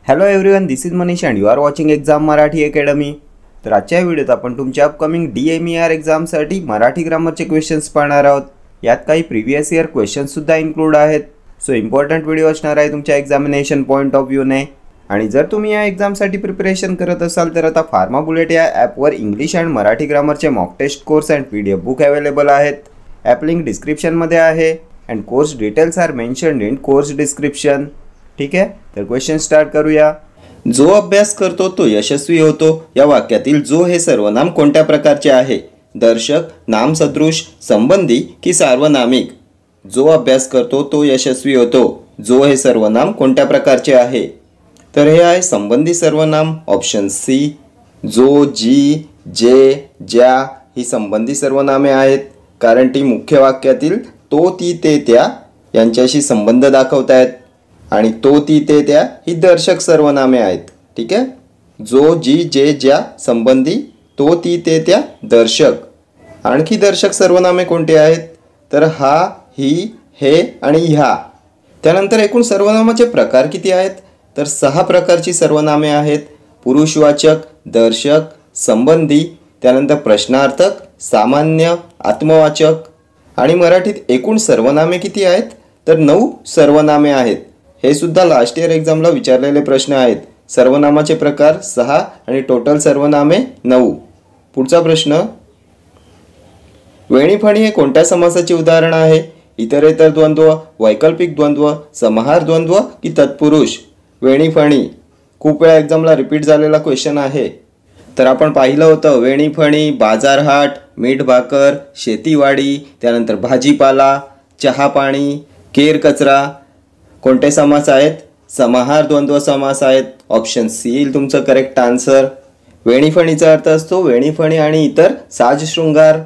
Hello everyone, this is Manish and you are watching exam Marathi academy. तर आजच्या व्हिडिओत आपण तुमच्या अपकमिंग DMER एक्झामसाठी मराठी ग्रामरचे क्वेश्चन्स पाहणार आहोत. यात काही प्रिव्हियस इयर क्वेश्चन्ससुद्धा इन्क्लूड आहेत. सो इम्पॉर्टंट व्हिडिओ असणार आहे तुमच्या एक्झामिनेशन पॉईंट ऑफ व्ह्यूने. आणि जर तुम्ही या एक्झामसाठी प्रिपरेशन करत असाल तर आता फार्मा बुलेट या ॲपवर इंग्लिश अँड मराठी ग्रामरचे mock test course and PDF book available आहेत. ॲप लिंक डिस्क्रिप्शनमध्ये आहे and course details are mentioned in course description. ठीक आहे, तर क्वेश्चन स्टार्ट करूया. जो अभ्यास करतो तो यशस्वी होतो या वाक्यातील जो हे सर्वनाम कोणत्या प्रकारचे आहे? दर्शक, नामसदृश, संबंधी की सार्वनामिक? जो अभ्यास करतो तो यशस्वी होतो. जो हे सर्वनाम कोणत्या प्रकारचे आहे? तर हे आहे संबंधी सर्वनाम, ऑप्शन सी. जो, जी, जे, ज्या ही संबंधी सर्वनामे आहेत, कारण ती मुख्य वाक्यातील तो, ती, ते, त्या यांच्याशी संबंध दाखवत आहेत. आणि तो, ती, ते, त्या ही दर्शक सर्वनामे आहेत. ठीक आहे, जो, जी, जे, ज्या संबंधी, तो, ती, ते, त्या दर्शक. आणखी दर्शक सर्वनामे कोणते आहेत? तर हा, ही, हे आणि ह्या. त्यानंतर एकूण सर्वनामाचे प्रकार किती आहेत? तर 6 प्रकारची सर्वनामे आहेत. पुरुषवाचक, दर्शक, संबंधी, त्यानंतर प्रश्नार्थक, सामान्य, आत्मवाचक. आणि मराठीत एकूण सर्वनामे किती आहेत? तर 9 सर्वनामे आहेत. हे सुद्धा लास्ट इयर एक्झामला विचारलेले प्रश्न आहेत. सर्वनामाचे प्रकार 6 आणि टोटल सर्वनामे 9. पुढचा प्रश्न, वेणीफणी हे कोणत्या समासाचे उदाहरण आहे? इतरेतर द्वंद्व, वैकल्पिक द्वंद्व, समाहार द्वंद्व की तत्पुरुष? वेणीफणी खूप वेळा एक्झामला रिपीट झालेला क्वेश्चन आहे. तर आपण पाहिलं होतं वेणीफणी, बाजारहाट, मीठ भाकर, शेतीवाडी, त्यानंतर भाजीपाला, चहा पाणी, केर कचरा. कोणते समास आहेत? समाहार द्वंद्व समास आहेत. ऑप्शन सी येईल तुमचं करेक्ट आन्सर. वेणीफणीचा अर्थ असतो वेणीफणी आणि इतर साज शृंगार.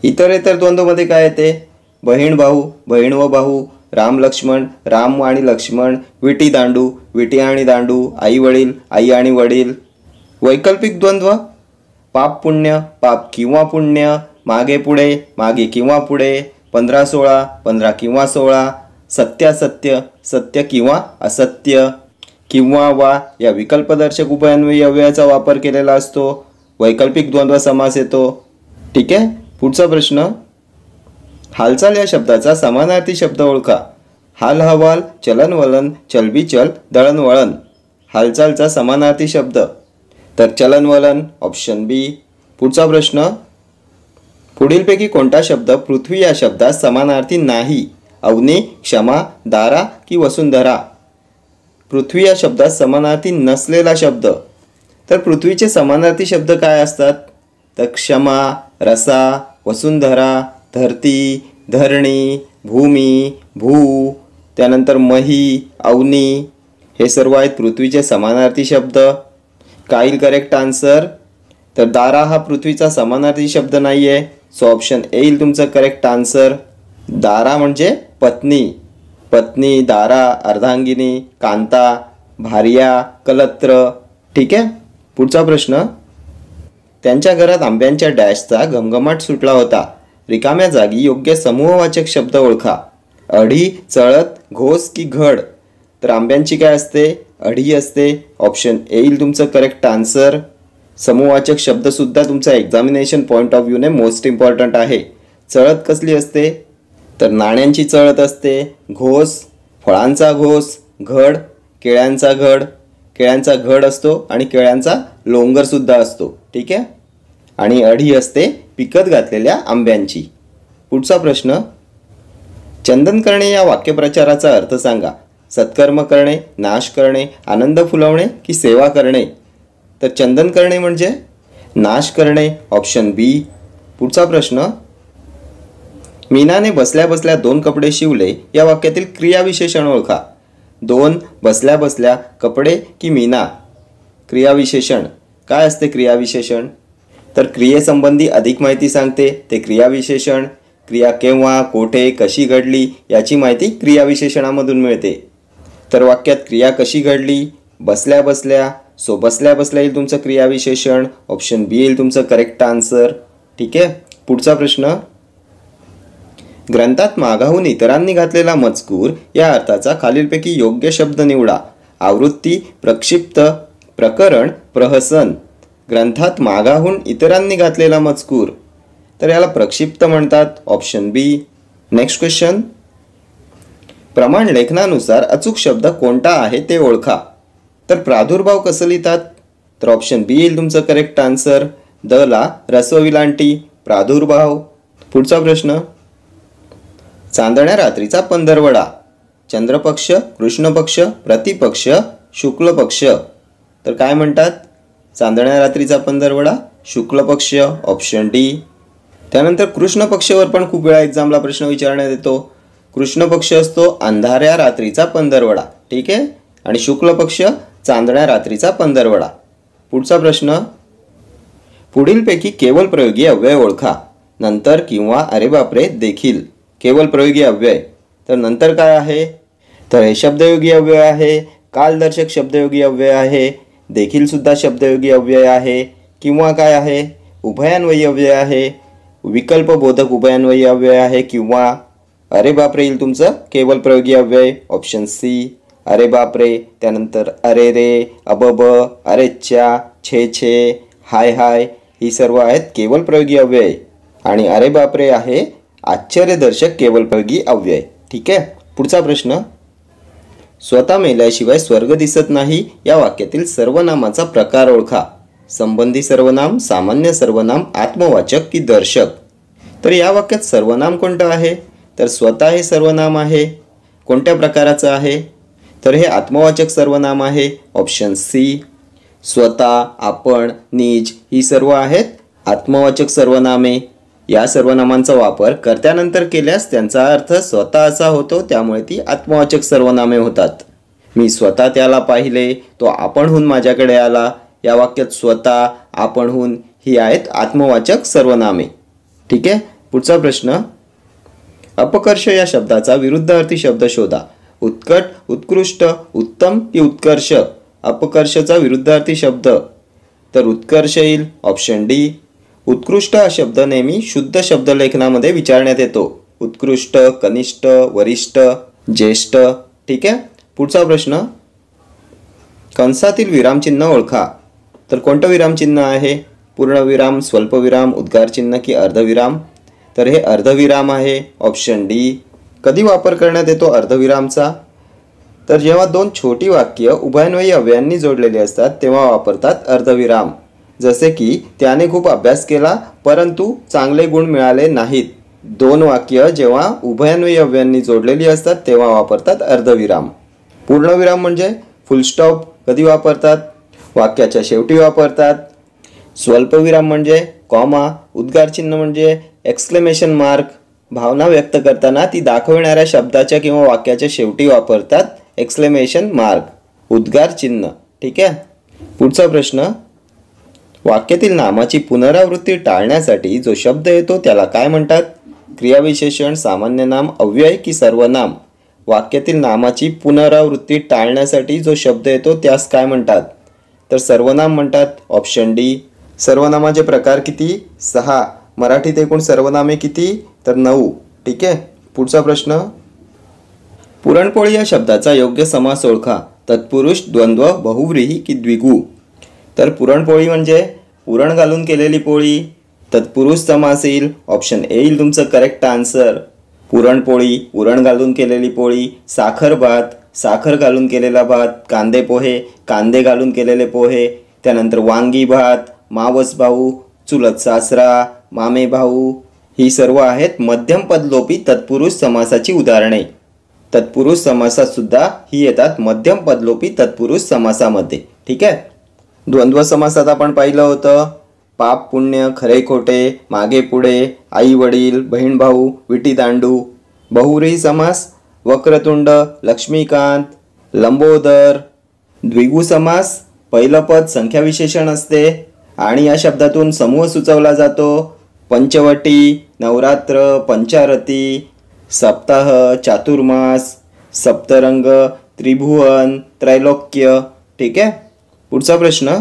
इतरेतर द्वंद्वमध्ये काय येते? बहीण भाऊ, बहीण व भाऊ, राम लक्ष्मण, राम आणि लक्ष्मण, विटी दांडू, विटी आणि दांडू, आई वडील, आई आणि वडील. वैकल्पिक द्वंद्व, पाप पुण्य, पाप किंवा पुण्य, मागे पुढे, मागे किंवा पुढे, 15-16, 15 किंवा 16, सत्यासत्य, सत्य किंवा असत्य. किंवा वा या विकल्पदर्शक उभयान्वयी अव्ययाचा वापर केलेला असतो. वैकल्पिक द्वंद्व समास येतो. ठीक आहे, पुढचा प्रश्न, हालचाल या शब्दाचा समानार्थी शब्द ओळखा. हाल हवाल, चलनवलन, चलबिचल, दळणवळण. हालचालचा समानार्थी शब्द तर चलनवलन, ऑप्शन बी. पुढचा प्रश्न, पुढीलपैकी कोणता शब्द पृथ्वी या शब्दास समानार्थी नाही? अवनी, क्षमा, दारा की वसुंधरा? पृथ्वी या शब्दात समानार्थी नसलेला शब्द. तर पृथ्वीचे समानार्थी शब्द काय असतात? तर क्षमा, रसा, वसुंधरा, धरती, धरणी, भूमी, भू, त्यानंतर मही, अवनी. हे सर्व आहेत पृथ्वीचे समानार्थी शब्द. काय येईल करेक्ट आन्सर? तर दारा हा पृथ्वीचा समानार्थी शब्द नाही आहे. सो ऑप्शन ए येईल तुमचं करेक्ट आन्सर. दारा म्हणजे पत्नी. पत्नी, दारा, अर्धांगिनी, कांता, भार्या, कलत्र. ठीक आहे, पुढचा प्रश्न, त्यांच्या घरात आंब्यांच्या डॅशचा घमघमाट सुटला होता. रिकाम्या जागी योग्य समूहवाचक शब्द ओळखा. अढी, चळत, घोस की घड? तर आंब्यांची काय असते? अढी असते. ऑप्शन ए येईल तुमचं करेक्ट आन्सर. समूहवाचक शब्दसुद्धा तुमचा एक्झामिनेशन पॉईंट ऑफ व्ह्यूने मोस्ट इम्पॉर्टंट आहे. चळत कसली असते? तर नाण्यांची चळत असते. घोस, फळांचा घोस. घड, केळ्यांचा घड. केळ्यांचा घड असतो आणि केळ्यांचा लोंगरसुद्धा असतो. ठीक आहे, आणि अढी असते पिकत घातलेल्या आंब्यांची. पुढचा प्रश्न, चंदन करणे या वाक्यप्रचाराचा अर्थ सांगा. सत्कर्म करणे, नाश करणे, आनंद फुलवणे की सेवा करणे? तर चंदन करणे म्हणजे नाश करणे, ऑप्शन बी. पुढचा प्रश्न, मीनाने बसल्या बसल्या 2 कपडे शिवले या वाक्यातील क्रियाविशेषण ओळखा. 2 बसल्या बसल्या कपडे की मीना? क्रियाविशेषण काय असते? क्रियाविशेषण तर क्रियेसंबंधी अधिक माहिती सांगते ते क्रियाविशेषण. क्रिया केव्हा, कोठे, कशी घडली याची माहिती क्रियाविशेषणामधून मिळते. तर वाक्यात क्रिया कशी घडली? बसल्या बसल्या. सो बसल्या बसल्या येईल तुमचं क्रियाविशेषण. ऑप्शन बी येईल तुमचं करेक्ट आन्सर. ठीक आहे, पुढचा प्रश्न, ग्रंथात मागाहून इतरांनी घातलेला मजकूर या अर्थाचा खालीलपैकी योग्य शब्द निवडा. आवृत्ती, प्रक्षिप्त, प्रकरण, प्रहसन, ग्रंथात मागाहून इतरांनी घातलेला मजकूर, तर याला प्रक्षिप्त म्हणतात. ऑप्शन बी. नेक्स्ट क्वेश्चन, प्रमाण लेखनानुसार अचूक शब्द कोणता आहे ते ओळखा. तर प्रादुर्भाव कसं लिहितात, तर ऑप्शन बी येईल तुमचं करेक्ट आन्सर. द ला रस्वविलांटी, प्रादुर्भाव. पुढचा प्रश्न, चांदण्या रात्रीचा पंधरवडा, चंद्रपक्ष, कृष्णपक्ष, प्रतिपक्ष, शुक्ल पक्ष, तर काय म्हणतात. चांदण्या रात्रीचा पंधरवडा शुक्ल पक्ष. Option D. त्यानंतर कृष्ण पक्षावर पण खूप वेळा एक्झामला प्रश्न विचारण्यात येतो. कृष्ण पक्ष असतो अंधाऱ्या रात्रीचा पंधरवडा, ठीक आहे, आणि शुक्ल पक्ष चांदण्या रात्रीचा पंधरवडा. पुढचा प्रश्न, पुढीलपैकी केवळ प्रयोगी अव्यय ओळखा. नंतर किंवा अरे बापरे देखील. केवळ प्रयोगी अव्यय, तर नंतर काय आहे, तर हे शब्दयोगी अव्यय आहे, कालदर्शक शब्दयोगी अव्यय आहे, देखील सुद्धा शब्दयोगी अव्यय आहे, किंवा काय आहे, उभयान्वयी अव्यय आहे, विकल्पबोधक उभयान्वयी अव्यय आहे, किंवा अरे बापरे येईल तुमचं केवळ प्रयोगी अव्यय. ऑप्शन सी अरे बापरे. त्यानंतर अरे रे, अबब, अरेच्या, छे छे, हाय हाय, ही सर्व आहेत केवळ प्रयोगी अव्यय, आणि अरे बापरे आहे आश्चर्यदर्शक केवळ प्रयोगी अव्यय. ठीक आहे. पुढचा प्रश्न, स्वतः मेल्याशिवाय स्वर्ग दिसत नाही या वाक्यातील सर्वनामाचा प्रकार ओळखा. संबंधी सर्वनाम, सामान्य सर्वनाम, आत्मवाचक की दर्शक. तर या वाक्यात सर्वनाम कोणतं आहे, तर स्वतः हे सर्वनाम आहे. कोणत्या प्रकाराचं आहे, तर हे आत्मवाचक सर्वनाम आहे. Option C. स्वतः, आपण, निज ही सर्व आहेत आत्मवाचक सर्वनामे. या सर्वनामांचा वापर कर्त्यानंतर केल्यास त्यांचा अर्थ स्वतः असा होतो, त्यामुळे ती आत्मवाचक सर्वनामे होतात. मी स्वतः त्याला पाहिले, तो आपणहून माझ्याकडे आला. या वाक्यात स्वतः, आपणहून ही आहेत आत्मवाचक सर्वनामे. ठीक आहे. पुढचा प्रश्न, अपकर्ष या शब्दाचा विरुद्धार्थी शब्द शोधा. उत्कट, उत्कृष्ट, उत्तम की उत्कर्ष. अपकर्षचा विरुद्धार्थी शब्द, तर उत्कर्ष येईल. Option D. उत्कृष्ट हा शब्द नेहमी शुद्ध शब्दलेखनामध्ये विचारण्यात येतो. उत्कृष्ट, कनिष्ठ, वरिष्ठ, ज्येष्ठ. ठीक आहे. पुढचा प्रश्न, कंसातील विरामचिन्ह ओळखा. तर कोणतं विरामचिन्ह आहे, पूर्णविराम, स्वल्पविराम, उद्गारचिन्ह की अर्धविराम. तर हे अर्धविराम आहे. Option D. कधी वापर करण्यात येतो अर्धविरामचा, तर जेव्हा दोन छोटी वाक्य उभयान्वयी अव्ययांनी जोडलेली असतात तेव्हा वापरतात अर्धविराम. जसे की त्याने खूप अभ्यास केला परंतु चांगले गुण मिळाले नाहीत. दोन वाक्य जेव्हा उभयान्वयी अव्ययांनी जोडलेली असतात तेव्हा वापरतात अर्धविराम. पूर्णविराम म्हणजे फुलस्टॉप कधी वापरतात, वाक्याच्या शेवटी वापरतात. स्वल्पविराम म्हणजे कॉमा, उद्गारचिन्ह म्हणजे एक्सक्लेमेशन मार्क. भावना व्यक्त करताना ती दाखविणाऱ्या शब्दाच्या किंवा वाक्याच्या शेवटी वापरतात एक्सक्लेमेशन मार्क, उद्गार चिन्ह. ठीक आहे. पुढचा प्रश्न, वाक्यातील नामाची पुनरावृत्ती टाळण्यासाठी जो शब्द येतो त्याला काय म्हणतात. क्रियाविशेषण, सामान्य नाम, अव्यय की सर्वनाम. वाक्यातील नामाची पुनरावृत्ती टाळण्यासाठी जो शब्द येतो त्यास काय म्हणतात, तर सर्वनाम म्हणतात. Option D. सर्वनामाचे प्रकार किती, 6. मराठीत एकूण सर्वनामे किती, तर 9. ठीक आहे. पुढचा प्रश्न, पुरणपोळी या शब्दाचा योग्य समास ओळखा. तत्पुरुष, द्वंद्व, बहुव्रीही की द्विगु. तर पुरणपोळी म्हणजे पुरण घालून केलेली पोळी, तत्पुरुष समास येईल. ऑप्शन ए येईल तुमचं करेक्ट आन्सर. पुरणपोळी, पुरण घालून केलेली पोळी. साखर भात, साखर घालून केलेला भात. कांदे पोहे, कांदे घालून केलेले पोहे. त्यानंतर वांगी भात, मावस भाऊ, चुलत सासरा, मामे भाऊ. ही सर्व आहेत मध्यम पदलोपी तत्पुरुष समासाची उदाहरणे. तत्पुरुष समासात सुद्धा ही येतात मध्यम पदलोपी तत्पुरुष समासामध्ये. ठीक आहे. द्वंद्व समासात आपण पाहिलं होतं पाप पुण्य, खरे खोटे, मागे पुढे, आई वडील, बहीण भाऊ, विटी दांडू. बहुव्रीही समास वक्रतुंड, लक्ष्मीकांत, लंबोदर. द्विगु समास पहिलं पद संख्याविशेषण असते आणि या शब्दातून समूह सुचवला जातो. पंचवटी, नवरात्र, पंचारती, सप्ताह, चातुर्मास, सप्तरंग, त्रिभुवन, त्रैलोक्य. ठीक आहे. पुढचा प्रश्न,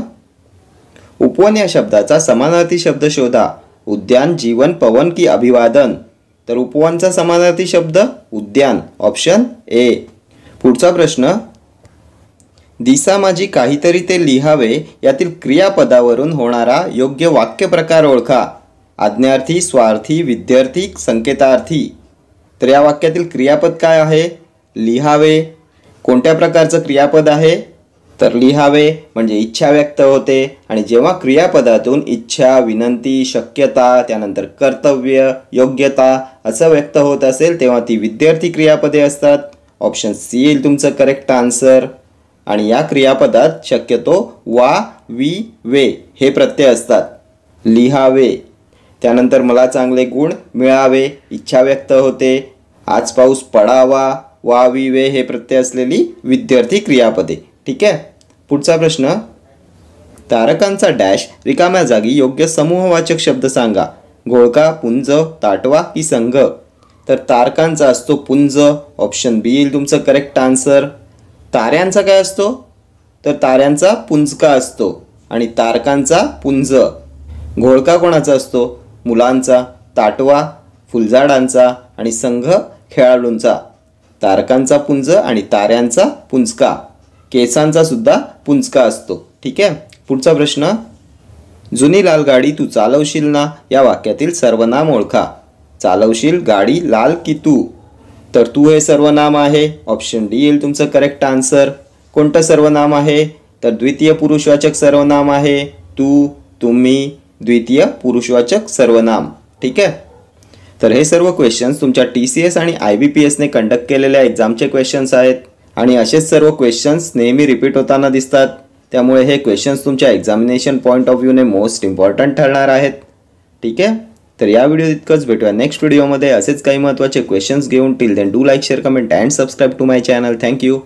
उपवन या शब्दाचा समानार्थी शब्द शोधा. उद्यान, जीवन, पवन की अभिवादन. तर उपवनचा समानार्थी शब्द उद्यान. Option A. पुढचा प्रश्न, दिसा माझी काहीतरी ते लिहावे यातील क्रियापदावरून होणारा योग्य वाक्य प्रकार ओळखा. आज्ञार्थी, स्वार्थी, विद्यार्थी, संकेतार्थी. तर या वाक्यातील क्रियापद काय आहे? लिहावे. कोणत्या प्रकारचं क्रियापद आहे? तर लिहावे म्हणजे इच्छा व्यक्त होते आणि जेव्हा क्रियापदातून इच्छा, विनंती, शक्यता, त्यानंतर कर्तव्य, योग्यता असं व्यक्त होत असेल तेव्हा ती विद्यार्थी क्रियापदे असतात. ऑप्शन सी येईल तुमचं करेक्ट आन्सर. आणि या क्रियापदात शक्यतो वा, वी, वे हे प्रत्यय असतात. लिहावे. त्यानंतर मला चांगले गुण मिळावे, इच्छा व्यक्त होते. आज पाऊस पडावा, वा, वी, वे हे प्रत्यय असलेली विद्यार्थी क्रियापदे. ठीक आहे. पुढचा प्रश्न, तारकांचा डॅश रिकाम्या जागी योग्य समूहवाचक शब्द सांगा. घोळका, पुंज, ताटवा की संघ. तर तारकांचा असतो पुंज. ऑप्शन बी येईल तुमचं करेक्ट आन्सर. ताऱ्यांचा काय असतो? तर ताऱ्यांचा पुंजका असतो आणि तारकांचा पुंज. घोळका कोणाचा असतो? मुलांचा. ताटवा फुलझाडांचा आणि संघ खेळाडूंचा. तारकांचा पुंज आणि ताऱ्यांचा पुंजका. केसांचा सुद्धा पुंजका असतो. ठीक आहे. पुढचा प्रश्न, जुनी लाल गाडी तू चालवशील ना या वाक्यातील सर्वनाम ओळखा. चालवशील गाडी लाल की तू. तर तू हे सर्वनाम आहे. ऑप्शन डी येईल तुमचं करेक्ट आन्सर. कोणतं सर्वनाम आहे? तर द्वितीय पुरुषवाचक सर्वनाम आहे. तू, तुम्ही द्वितीय पुरुषवाचक सर्वनाम. ठीक आहे. तर हे सर्व क्वेश्चन्स तुमच्या TCS आणि IBPSने कंडक्ट केलेल्या एक्झामचे क्वेश्चन्स आहेत आणि असेच सर्व क्वेश्चन्स नेहमी रिपीट होताना दिसतात. त्यामुळे हे क्वेश्चन्स तुमच्या एक्झामिनेशन पॉईंट ऑफ व्ह्यूने मोस्ट इम्पॉर्टंट ठरणार आहेत. ठीक आहे. तर या व्हिडिओ इतकंच. भेटूया नेक्स्ट व्हिडिओमध्ये असेच काही महत्त्वाचे क्वेश्चन्स घेऊन. Till then do like, share, comment and subscribe to my channel. Thank you.